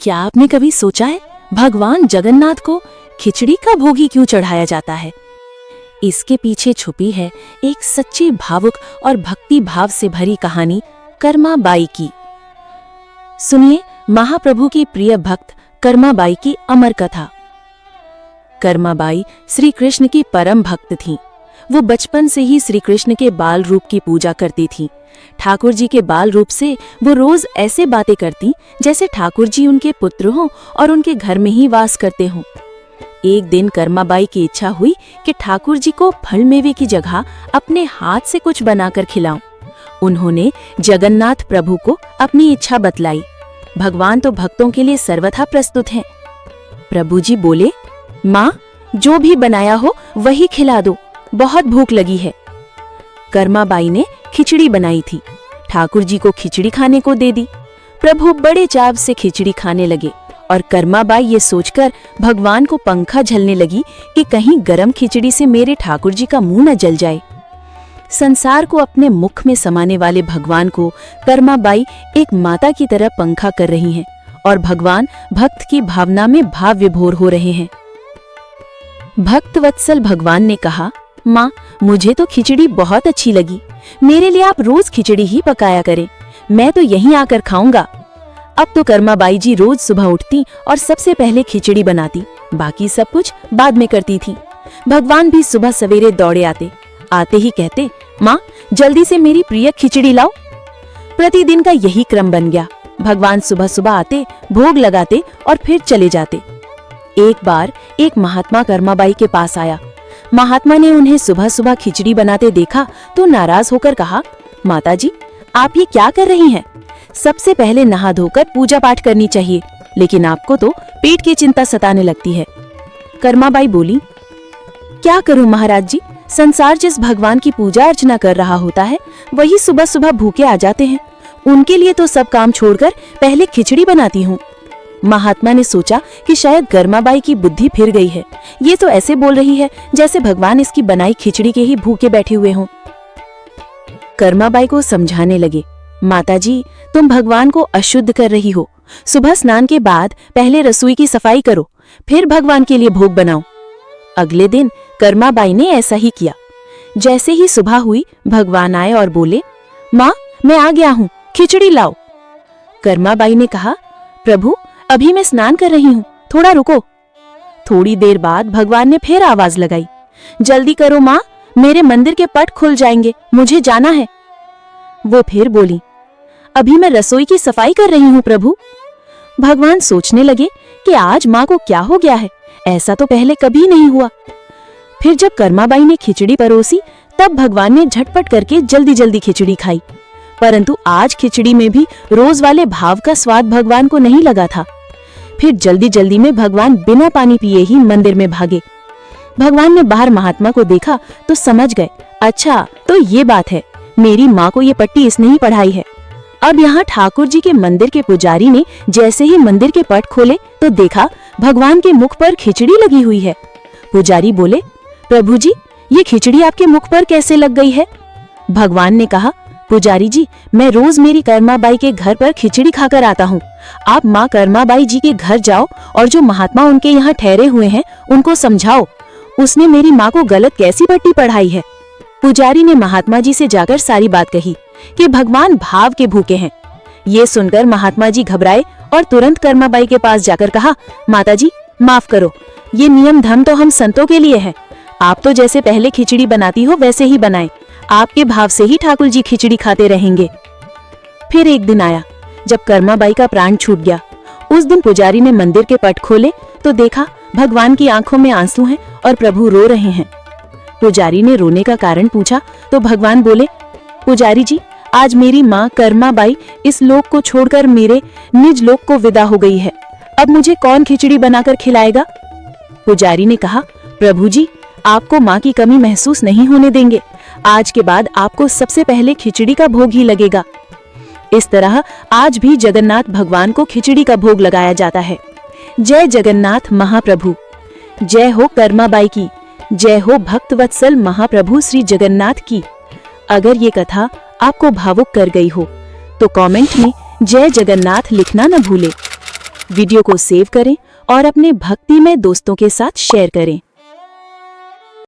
क्या आपने कभी सोचा है भगवान जगन्नाथ को खिचड़ी का भोग ही क्यों चढ़ाया जाता है? इसके पीछे छुपी है एक सच्ची भावुक और भक्ति भाव से भरी कहानी कर्माबाई की। सुनिए महाप्रभु की प्रिय भक्त कर्माबाई की अमर कथा। कर्माबाई श्री कृष्ण की परम भक्त थीं। वो बचपन से ही श्री कृष्ण के बाल रूप की पूजा करती थीं। ठाकुर जी के बाल रूप से वो रोज ऐसे बातें करती जैसे ठाकुर जी उनके पुत्र हों और उनके घर में ही वास करते हों। एक दिन कर्माबाई की इच्छा हुई कि ठाकुर जी को फल मेवे की जगह अपने हाथ से कुछ बनाकर खिलाऊं। उन्होंने जगन्नाथ प्रभु को अपनी इच्छा बतलाई। भगवान तो भक्तों के लिए सर्वथा प्रस्तुत हैं। प्रभु जी बोले, माँ जो भी बनाया हो वही खिला दो, बहुत भूख लगी है। कर्माबाई ने खिचड़ी बनाई थी। ठाकुर जी को खिचड़ी खाने को दे दी। प्रभु बड़े चाव से खिचड़ी खाने लगे और कर्माबाई ये सोचकर भगवान को पंखा झलने लगी कि कहीं गरम खिचड़ी से मेरे ठाकुर जी का मुंह न जल जाए। संसार को अपने मुख में समाने वाले भगवान को कर्माबाई एक माता की तरह पंखा कर रही हैं और भगवान भक्त की भावना में भाव विभोर हो रहे हैं। भक्त वत्सल भगवान ने कहा, माँ मुझे तो खिचड़ी बहुत अच्छी लगी, मेरे लिए आप रोज खिचड़ी ही पकाया करें, मैं तो यहीं आकर खाऊंगा। अब तो कर्माबाई जी रोज सुबह उठती और सबसे पहले खिचड़ी बनाती, बाकी सब कुछ बाद में करती थी। भगवान भी सुबह सवेरे दौड़े आते ही कहते, माँ जल्दी से मेरी प्रिय खिचड़ी लाओ। प्रतिदिन का यही क्रम बन गया। भगवान सुबह सुबह आते, भोग लगाते और फिर चले जाते। एक बार एक महात्मा कर्माबाई के पास आया। महात्मा ने उन्हें सुबह सुबह खिचड़ी बनाते देखा तो नाराज होकर कहा, माताजी आप ये क्या कर रही हैं? सबसे पहले नहा धोकर पूजा पाठ करनी चाहिए, लेकिन आपको तो पेट की चिंता सताने लगती है। कर्माबाई बोली, क्या करूं महाराज जी, संसार जिस भगवान की पूजा अर्चना कर रहा होता है वही सुबह सुबह भूखे आ जाते हैं। उनके लिए तो सब काम छोड़कर पहले खिचड़ी बनाती हूँ। महात्मा ने सोचा कि शायद कर्माबाई की बुद्धि फिर गई है। ये तो ऐसे बोल रही है जैसे भगवान इसकी बनाई खिचड़ी के ही भूखे बैठे हुए हों। कर्माबाई को समझाने लगे, माताजी तुम भगवान को अशुद्ध कर रही हो। सुबह स्नान के बाद पहले रसोई की सफाई करो, फिर भगवान के लिए भोग बनाओ। अगले दिन कर्माबाई ने ऐसा ही किया। जैसे ही सुबह हुई भगवान आए और बोले, माँ मैं आ गया हूँ, खिचड़ी लाओ। कर्माबाई ने कहा, प्रभु अभी मैं स्नान कर रही हूँ, थोड़ा रुको। थोड़ी देर बाद भगवान ने फिर आवाज लगाई, जल्दी करो माँ, मेरे मंदिर के पट खुल जाएंगे, मुझे जाना है। वो फिर बोली, अभी मैं रसोई की सफाई कर रही हूँ प्रभु। भगवान सोचने लगे कि आज माँ को क्या हो गया है, ऐसा तो पहले कभी नहीं हुआ। फिर जब कर्माबाई ने खिचड़ी परोसी तब भगवान ने झटपट करके जल्दी जल्दी खिचड़ी खाई, परंतु आज खिचड़ी में भी रोज वाले भाव का स्वाद भगवान को नहीं लगा था। फिर जल्दी जल्दी में भगवान बिना पानी पिए ही मंदिर में भागे। भगवान ने बाहर महात्मा को देखा तो समझ गए, अच्छा तो ये बात है, मेरी माँ को ये पट्टी इसने ही पढ़ाई है। अब यहाँ ठाकुर जी के मंदिर के पुजारी ने जैसे ही मंदिर के पट खोले तो देखा भगवान के मुख पर खिचड़ी लगी हुई है। पुजारी बोले, प्रभु जी ये खिचड़ी आपके मुख पर कैसे लग गई है? भगवान ने कहा, पुजारी जी मैं रोज मेरी कर्माबाई के घर पर खिचड़ी खाकर आता हूँ। आप माँ कर्माबाई जी के घर जाओ और जो महात्मा उनके यहाँ ठहरे हुए हैं उनको समझाओ, उसने मेरी माँ को गलत कैसी पट्टी पढ़ाई है। पुजारी ने महात्मा जी से जाकर सारी बात कही कि भगवान भाव के भूखे हैं। ये सुनकर महात्मा जी घबराए और तुरंत कर्माबाई के पास जाकर कहा, माताजी माफ करो, ये नियम धर्म तो हम संतों के लिए है। आप तो जैसे पहले खिचड़ी बनाती हो वैसे ही बनाएं, आपके भाव से ही ठाकुर जी खिचड़ी खाते रहेंगे। फिर एक दिन आया जब कर्माबाई का प्राण छूट गया। उस दिन पुजारी ने मंदिर के पट खोले तो देखा भगवान की आंखों में आंसू हैं और प्रभु रो रहे हैं। पुजारी ने रोने का कारण पूछा तो भगवान बोले, पुजारी जी आज मेरी माँ कर्माबाई इस लोक को छोड़कर मेरे निज लोक को विदा हो गई है, अब मुझे कौन खिचड़ी बनाकर खिलाएगा? पुजारी ने कहा, प्रभु जी आपको माँ की कमी महसूस नहीं होने देंगे, आज के बाद आपको सबसे पहले खिचड़ी का भोग ही लगेगा। इस तरह आज भी जगन्नाथ भगवान को खिचड़ी का भोग लगाया जाता है। जय जगन्नाथ महाप्रभु, जय हो कर्माबाई की, जय हो भक्त वत्सल महाप्रभु श्री जगन्नाथ की। अगर ये कथा आपको भावुक कर गई हो तो कमेंट में जय जगन्नाथ लिखना न भूले। वीडियो को सेव करें और अपने भक्तिमय दोस्तों के साथ शेयर करें।